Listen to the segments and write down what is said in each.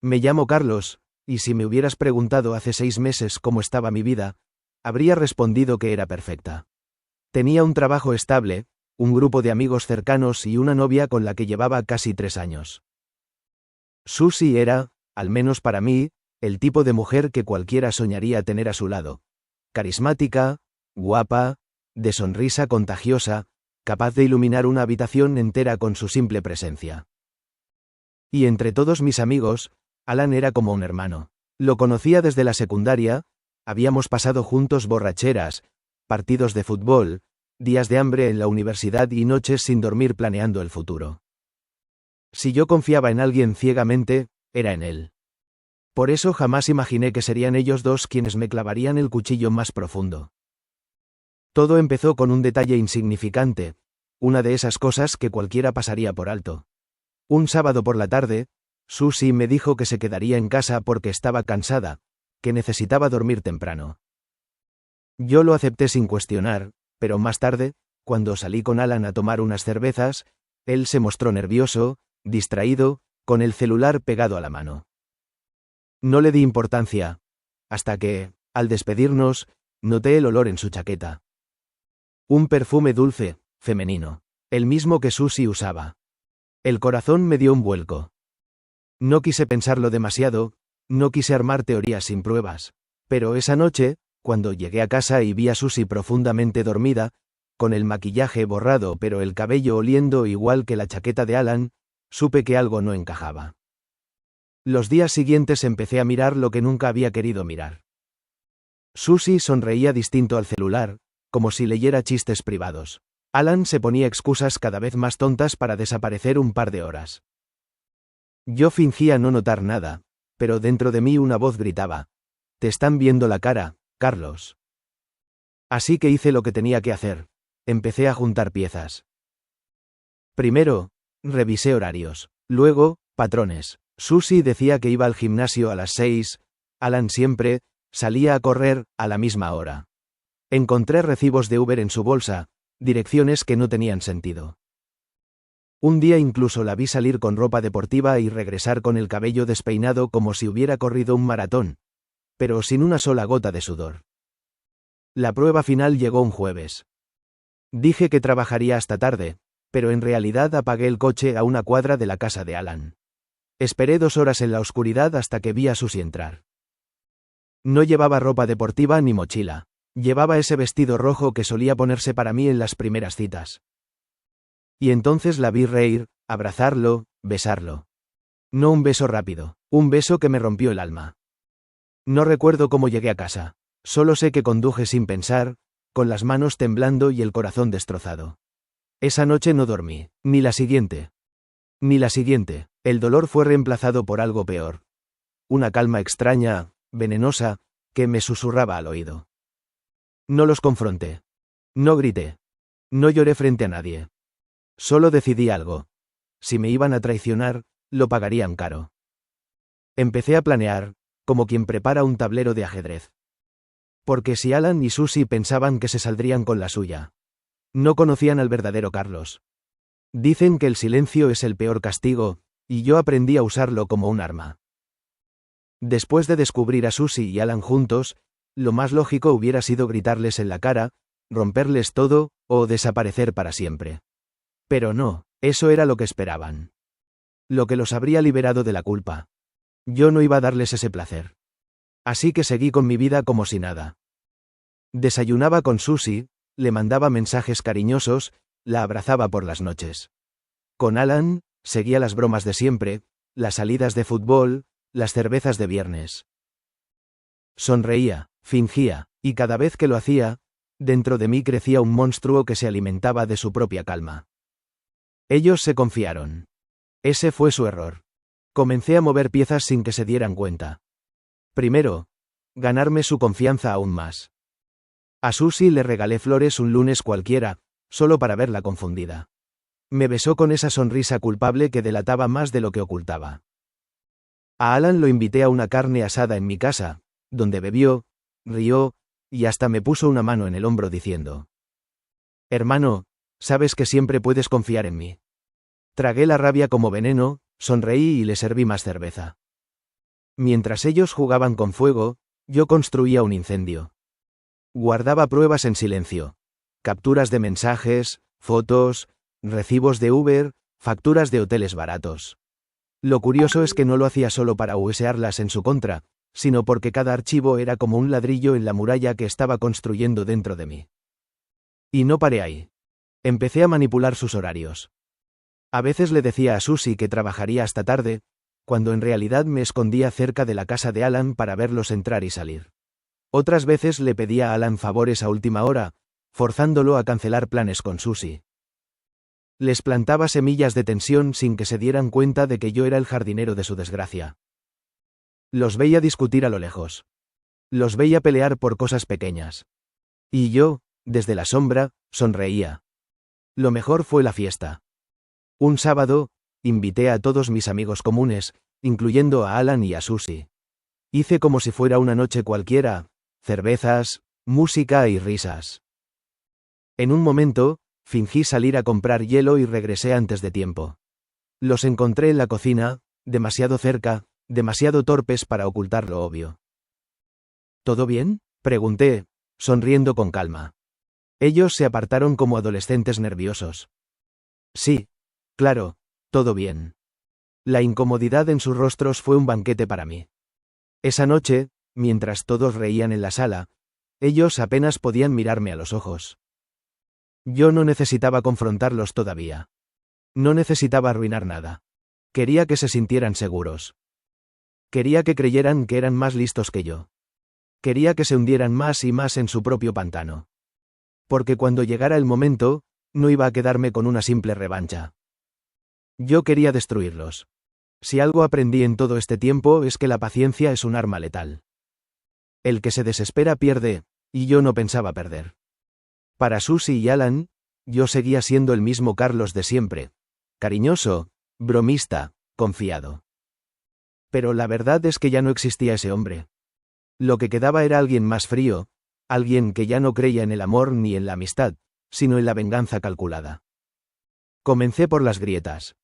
Me llamo Carlos, y si me hubieras preguntado hace 6 meses cómo estaba mi vida, habría respondido que era perfecta. Tenía un trabajo estable, un grupo de amigos cercanos y una novia con la que llevaba casi 3 años. Susie era, al menos para mí, el tipo de mujer que cualquiera soñaría tener a su lado. Carismática, guapa, de sonrisa contagiosa, capaz de iluminar una habitación entera con su simple presencia. Y entre todos mis amigos, Alan era como un hermano. Lo conocía desde la secundaria, habíamos pasado juntos borracheras, partidos de fútbol, días de hambre en la universidad y noches sin dormir planeando el futuro. Si yo confiaba en alguien ciegamente, era en él. Por eso jamás imaginé que serían ellos dos quienes me clavarían el cuchillo más profundo. Todo empezó con un detalle insignificante, una de esas cosas que cualquiera pasaría por alto. Un sábado por la tarde, Susie me dijo que se quedaría en casa porque estaba cansada, que necesitaba dormir temprano. Yo lo acepté sin cuestionar, pero más tarde, cuando salí con Alan a tomar unas cervezas, él se mostró nervioso, distraído, con el celular pegado a la mano. No le di importancia, hasta que, al despedirnos, noté el olor en su chaqueta. Un perfume dulce, femenino, el mismo que Susie usaba. El corazón me dio un vuelco. No quise pensarlo demasiado, no quise armar teorías sin pruebas, pero esa noche, cuando llegué a casa y vi a Susie profundamente dormida, con el maquillaje borrado pero el cabello oliendo igual que la chaqueta de Alan, supe que algo no encajaba. Los días siguientes empecé a mirar lo que nunca había querido mirar. Susie sonreía distinto al celular, como si leyera chistes privados. Alan se ponía excusas cada vez más tontas para desaparecer un par de horas. Yo fingía no notar nada, pero dentro de mí una voz gritaba: «Te están viendo la cara, Carlos». Así que hice lo que tenía que hacer. Empecé a juntar piezas. Primero, revisé horarios. Luego, patrones. Susie decía que iba al gimnasio a las 6, Alan siempre salía a correr a la misma hora. Encontré recibos de Uber en su bolsa, direcciones que no tenían sentido. Un día incluso la vi salir con ropa deportiva y regresar con el cabello despeinado como si hubiera corrido un maratón, pero sin una sola gota de sudor. La prueba final llegó un jueves. Dije que trabajaría hasta tarde, pero en realidad apagué el coche a una cuadra de la casa de Alan. Esperé 2 horas en la oscuridad hasta que vi a Susie entrar. No llevaba ropa deportiva ni mochila. Llevaba ese vestido rojo que solía ponerse para mí en las primeras citas. Y entonces la vi reír, abrazarlo, besarlo. No un beso rápido, un beso que me rompió el alma. No recuerdo cómo llegué a casa. Solo sé que conduje sin pensar, con las manos temblando y el corazón destrozado. Esa noche no dormí, ni la siguiente. Ni la siguiente. El dolor fue reemplazado por algo peor. Una calma extraña, venenosa, que me susurraba al oído. No los confronté. No grité. No lloré frente a nadie. Solo decidí algo. Si me iban a traicionar, lo pagarían caro. Empecé a planear, como quien prepara un tablero de ajedrez. Porque si Alan y Susie pensaban que se saldrían con la suya, no conocían al verdadero Carlos. Dicen que el silencio es el peor castigo, y yo aprendí a usarlo como un arma. Después de descubrir a Susie y Alan juntos, lo más lógico hubiera sido gritarles en la cara, romperles todo, o desaparecer para siempre. Pero no, eso era lo que esperaban. Lo que los habría liberado de la culpa. Yo no iba a darles ese placer. Así que seguí con mi vida como si nada. Desayunaba con Susie, le mandaba mensajes cariñosos, la abrazaba por las noches. Con Alan, seguía las bromas de siempre, las salidas de fútbol, las cervezas de viernes. Sonreía, fingía, y cada vez que lo hacía, dentro de mí crecía un monstruo que se alimentaba de su propia calma. Ellos se confiaron. Ese fue su error. Comencé a mover piezas sin que se dieran cuenta. Primero, ganarme su confianza aún más. A Susie le regalé flores un lunes cualquiera, solo para verla confundida. Me besó con esa sonrisa culpable que delataba más de lo que ocultaba. A Alan lo invité a una carne asada en mi casa, donde bebió, rió, y hasta me puso una mano en el hombro diciendo: «Hermano, sabes que siempre puedes confiar en mí». Tragué la rabia como veneno, sonreí y le serví más cerveza. Mientras ellos jugaban con fuego, yo construía un incendio. Guardaba pruebas en silencio. Capturas de mensajes, fotos, recibos de Uber, facturas de hoteles baratos. Lo curioso es que no lo hacía solo para usearlas en su contra, sino porque cada archivo era como un ladrillo en la muralla que estaba construyendo dentro de mí. Y no paré ahí. Empecé a manipular sus horarios. A veces le decía a Susie que trabajaría hasta tarde, cuando en realidad me escondía cerca de la casa de Alan para verlos entrar y salir. Otras veces le pedía a Alan favores a última hora, forzándolo a cancelar planes con Susie. Les plantaba semillas de tensión sin que se dieran cuenta de que yo era el jardinero de su desgracia. Los veía discutir a lo lejos. Los veía pelear por cosas pequeñas. Y yo, desde la sombra, sonreía. Lo mejor fue la fiesta. Un sábado, invité a todos mis amigos comunes, incluyendo a Alan y a Susie. Hice como si fuera una noche cualquiera, cervezas, música y risas. En un momento, fingí salir a comprar hielo y regresé antes de tiempo. Los encontré en la cocina, demasiado cerca, demasiado torpes para ocultar lo obvio. ¿Todo bien?, pregunté, sonriendo con calma. Ellos se apartaron como adolescentes nerviosos. Sí, claro, todo bien. La incomodidad en sus rostros fue un banquete para mí. Esa noche, mientras todos reían en la sala, ellos apenas podían mirarme a los ojos. Yo no necesitaba confrontarlos todavía. No necesitaba arruinar nada. Quería que se sintieran seguros. Quería que creyeran que eran más listos que yo. Quería que se hundieran más y más en su propio pantano. Porque cuando llegara el momento, no iba a quedarme con una simple revancha. Yo quería destruirlos. Si algo aprendí en todo este tiempo es que la paciencia es un arma letal. El que se desespera pierde, y yo no pensaba perder. Para Susie y Alan, yo seguía siendo el mismo Carlos de siempre, cariñoso, bromista, confiado. Pero la verdad es que ya no existía ese hombre. Lo que quedaba era alguien más frío, alguien que ya no creía en el amor ni en la amistad, sino en la venganza calculada. Comencé por las grietas.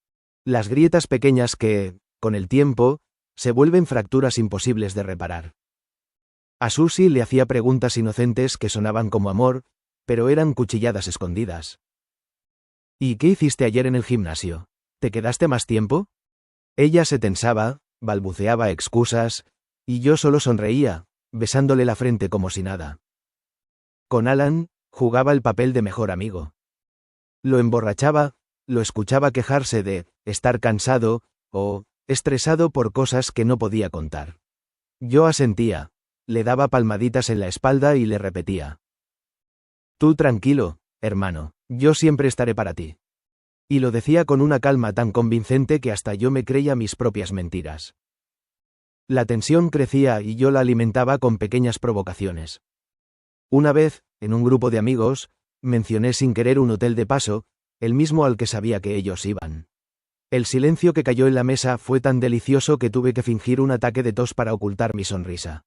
Las grietas pequeñas que, con el tiempo, se vuelven fracturas imposibles de reparar. A Susie le hacía preguntas inocentes que sonaban como amor, pero eran cuchilladas escondidas. ¿Y qué hiciste ayer en el gimnasio? ¿Te quedaste más tiempo? Ella se tensaba, balbuceaba excusas, y yo solo sonreía, besándole la frente como si nada. Con Alan, jugaba el papel de mejor amigo. Lo emborrachaba, lo escuchaba quejarse de estar cansado, o estresado por cosas que no podía contar. Yo asentía, le daba palmaditas en la espalda y le repetía: Tú tranquilo, hermano, yo siempre estaré para ti. Y lo decía con una calma tan convincente que hasta yo me creía mis propias mentiras. La tensión crecía y yo la alimentaba con pequeñas provocaciones. Una vez, en un grupo de amigos, mencioné sin querer un hotel de paso, el mismo al que sabía que ellos iban. El silencio que cayó en la mesa fue tan delicioso que tuve que fingir un ataque de tos para ocultar mi sonrisa.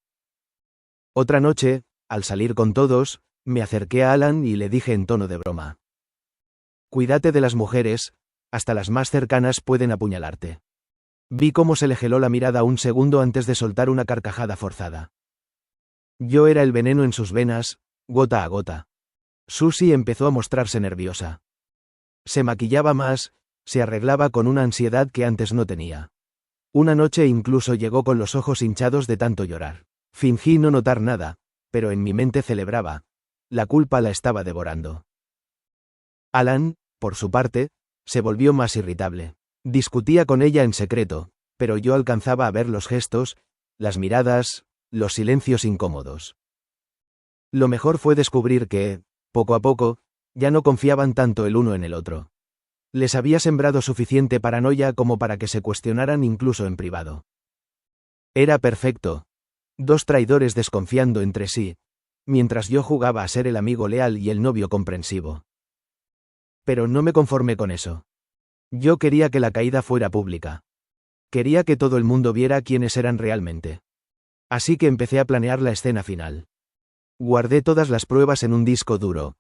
Otra noche, al salir con todos, me acerqué a Alan y le dije en tono de broma: Cuídate de las mujeres, hasta las más cercanas pueden apuñalarte. Vi cómo se le geló la mirada un segundo antes de soltar una carcajada forzada. Yo era el veneno en sus venas, gota a gota. Susie empezó a mostrarse nerviosa. Se maquillaba más, se arreglaba con una ansiedad que antes no tenía. Una noche incluso llegó con los ojos hinchados de tanto llorar. Fingí no notar nada, pero en mi mente celebraba. La culpa la estaba devorando. Alan, por su parte, se volvió más irritable. Discutía con ella en secreto, pero yo alcanzaba a ver los gestos, las miradas, los silencios incómodos. Lo mejor fue descubrir que, poco a poco, ya no confiaban tanto el uno en el otro. Les había sembrado suficiente paranoia como para que se cuestionaran incluso en privado. Era perfecto. Dos traidores desconfiando entre sí, mientras yo jugaba a ser el amigo leal y el novio comprensivo. Pero no me conformé con eso. Yo quería que la caída fuera pública. Quería que todo el mundo viera quiénes eran realmente. Así que empecé a planear la escena final. Guardé todas las pruebas en un disco duro.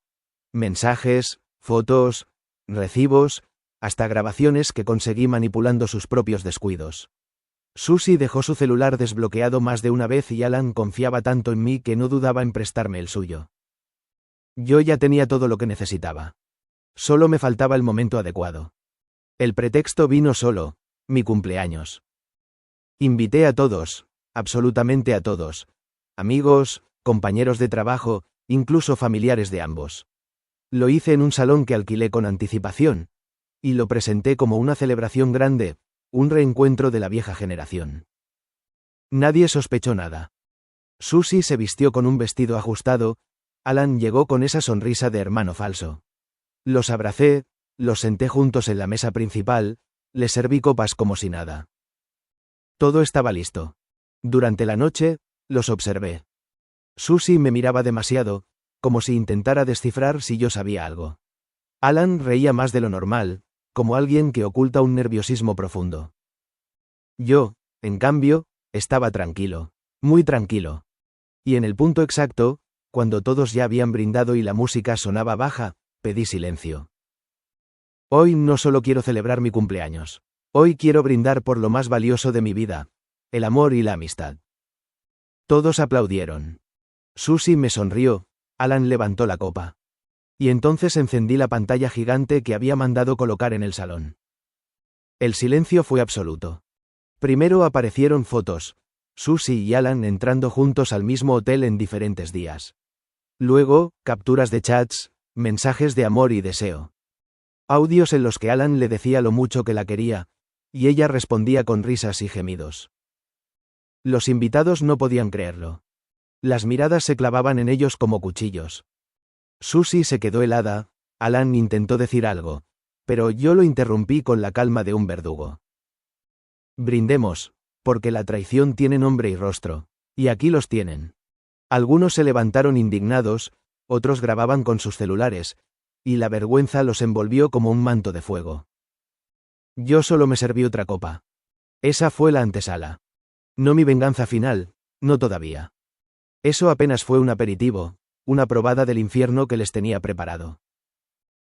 Mensajes, fotos, recibos, hasta grabaciones que conseguí manipulando sus propios descuidos. Susie dejó su celular desbloqueado más de una vez y Alan confiaba tanto en mí que no dudaba en prestarme el suyo. Yo ya tenía todo lo que necesitaba. Solo me faltaba el momento adecuado. El pretexto vino solo, mi cumpleaños. Invité a todos, absolutamente a todos, amigos, compañeros de trabajo, incluso familiares de ambos. Lo hice en un salón que alquilé con anticipación, y lo presenté como una celebración grande, un reencuentro de la vieja generación. Nadie sospechó nada. Susie se vistió con un vestido ajustado, Alan llegó con esa sonrisa de hermano falso. Los abracé, los senté juntos en la mesa principal, les serví copas como si nada. Todo estaba listo. Durante la noche, los observé. Susie me miraba demasiado, como si intentara descifrar si yo sabía algo. Alan reía más de lo normal, como alguien que oculta un nerviosismo profundo. Yo, en cambio, estaba tranquilo, muy tranquilo. Y en el punto exacto, cuando todos ya habían brindado y la música sonaba baja, pedí silencio. Hoy no solo quiero celebrar mi cumpleaños. Hoy quiero brindar por lo más valioso de mi vida, el amor y la amistad. Todos aplaudieron. Susie me sonrió, Alan levantó la copa. Y entonces encendí la pantalla gigante que había mandado colocar en el salón. El silencio fue absoluto. Primero aparecieron fotos, Susie y Alan entrando juntos al mismo hotel en diferentes días. Luego, capturas de chats, mensajes de amor y deseo. Audios en los que Alan le decía lo mucho que la quería, y ella respondía con risas y gemidos. Los invitados no podían creerlo. Las miradas se clavaban en ellos como cuchillos. Susie se quedó helada, Alan intentó decir algo, pero yo lo interrumpí con la calma de un verdugo. Brindemos, porque la traición tiene nombre y rostro, y aquí los tienen. Algunos se levantaron indignados, otros grababan con sus celulares, y la vergüenza los envolvió como un manto de fuego. Yo solo me serví otra copa. Esa fue la antesala. No mi venganza final, no todavía. Eso apenas fue un aperitivo, una probada del infierno que les tenía preparado.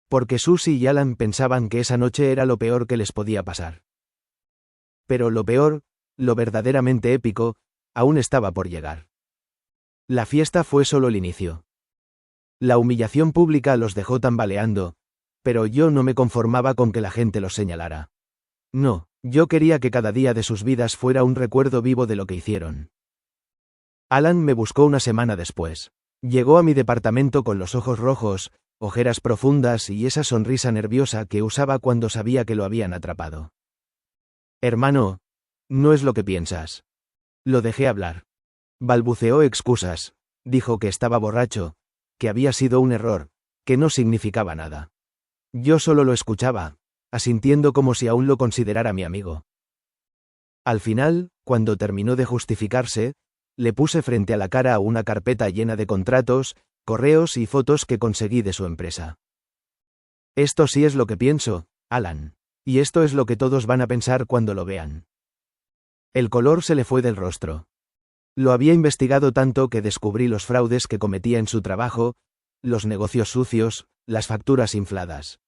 Porque Susie y Alan pensaban que esa noche era lo peor que les podía pasar. Pero lo peor, lo verdaderamente épico, aún estaba por llegar. La fiesta fue solo el inicio. La humillación pública los dejó tambaleando, pero yo no me conformaba con que la gente los señalara. No, yo quería que cada día de sus vidas fuera un recuerdo vivo de lo que hicieron. Alan me buscó una semana después. Llegó a mi departamento con los ojos rojos, ojeras profundas y esa sonrisa nerviosa que usaba cuando sabía que lo habían atrapado. Hermano, no es lo que piensas. Lo dejé hablar. Balbuceó excusas, dijo que estaba borracho, que había sido un error, que no significaba nada. Yo solo lo escuchaba, asintiendo como si aún lo considerara mi amigo. Al final, cuando terminó de justificarse, le puse frente a la cara una carpeta llena de contratos, correos y fotos que conseguí de su empresa. Esto sí es lo que pienso, Alan. Y esto es lo que todos van a pensar cuando lo vean. El color se le fue del rostro. Lo había investigado tanto que descubrí los fraudes que cometía en su trabajo, los negocios sucios, las facturas infladas.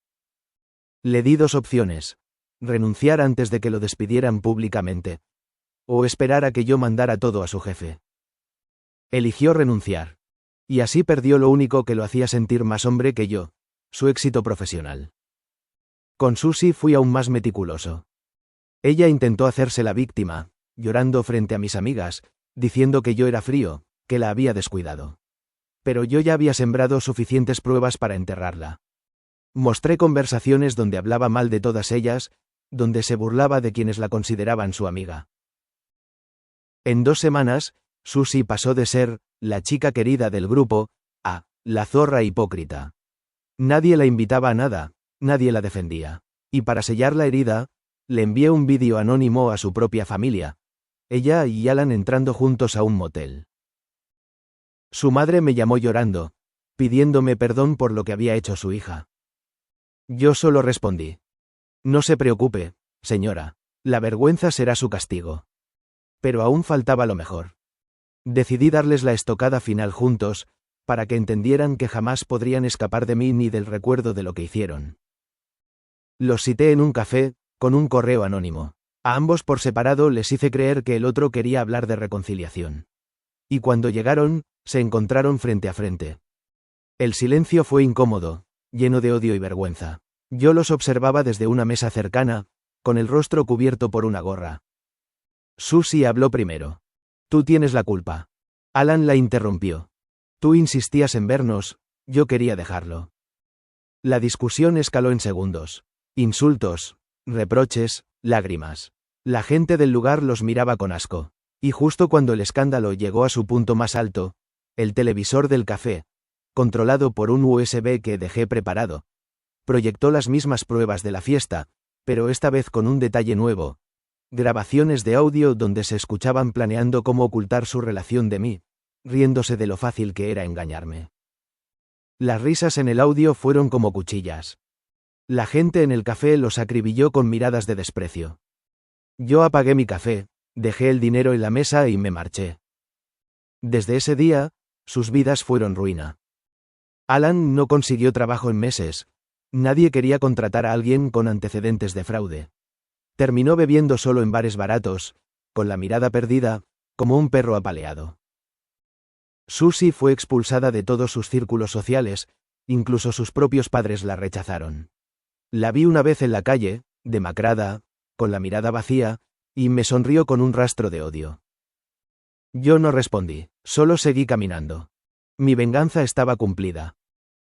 Le di dos opciones: renunciar antes de que lo despidieran públicamente, o esperar a que yo mandara todo a su jefe. Eligió renunciar. Y así perdió lo único que lo hacía sentir más hombre que yo, su éxito profesional. Con Susie fui aún más meticuloso. Ella intentó hacerse la víctima, llorando frente a mis amigas, diciendo que yo era frío, que la había descuidado. Pero yo ya había sembrado suficientes pruebas para enterrarla. Mostré conversaciones donde hablaba mal de todas ellas, donde se burlaba de quienes la consideraban su amiga. En 2 semanas, Susie pasó de ser la chica querida del grupo a la zorra hipócrita. Nadie la invitaba a nada, nadie la defendía. Y para sellar la herida, le envié un vídeo anónimo a su propia familia, ella y Alan entrando juntos a un motel. Su madre me llamó llorando, pidiéndome perdón por lo que había hecho su hija. Yo solo respondí: no se preocupe, señora, la vergüenza será su castigo. Pero aún faltaba lo mejor. Decidí darles la estocada final juntos, para que entendieran que jamás podrían escapar de mí ni del recuerdo de lo que hicieron. Los cité en un café, con un correo anónimo. A ambos por separado les hice creer que el otro quería hablar de reconciliación. Y cuando llegaron, se encontraron frente a frente. El silencio fue incómodo, lleno de odio y vergüenza. Yo los observaba desde una mesa cercana, con el rostro cubierto por una gorra. Susie habló primero. Tú tienes la culpa. Alan la interrumpió. Tú insistías en vernos, yo quería dejarlo. La discusión escaló en segundos. Insultos, reproches, lágrimas. La gente del lugar los miraba con asco. Y justo cuando el escándalo llegó a su punto más alto, el televisor del café, controlado por un USB que dejé preparado, proyectó las mismas pruebas de la fiesta, pero esta vez con un detalle nuevo. Grabaciones de audio donde se escuchaban planeando cómo ocultar su relación de mí, riéndose de lo fácil que era engañarme. Las risas en el audio fueron como cuchillas. La gente en el café los acribilló con miradas de desprecio. Yo apagué mi café, dejé el dinero en la mesa y me marché. Desde ese día, sus vidas fueron ruina. Alan no consiguió trabajo en meses. Nadie quería contratar a alguien con antecedentes de fraude. Terminó bebiendo solo en bares baratos, con la mirada perdida, como un perro apaleado. Susie fue expulsada de todos sus círculos sociales, incluso sus propios padres la rechazaron. La vi una vez en la calle, demacrada, con la mirada vacía, y me sonrió con un rastro de odio. Yo no respondí, solo seguí caminando. Mi venganza estaba cumplida.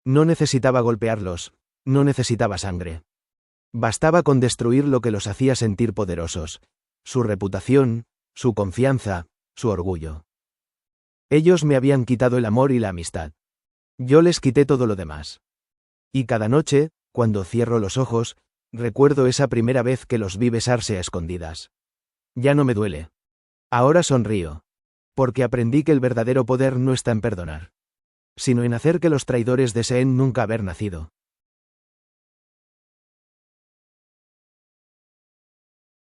No necesitaba golpearlos, no necesitaba sangre. Bastaba con destruir lo que los hacía sentir poderosos, su reputación, su confianza, su orgullo. Ellos me habían quitado el amor y la amistad. Yo les quité todo lo demás. Y cada noche, cuando cierro los ojos, recuerdo esa primera vez que los vi besarse a escondidas. Ya no me duele. Ahora sonrío. Porque aprendí que el verdadero poder no está en perdonar, sino en hacer que los traidores deseen nunca haber nacido.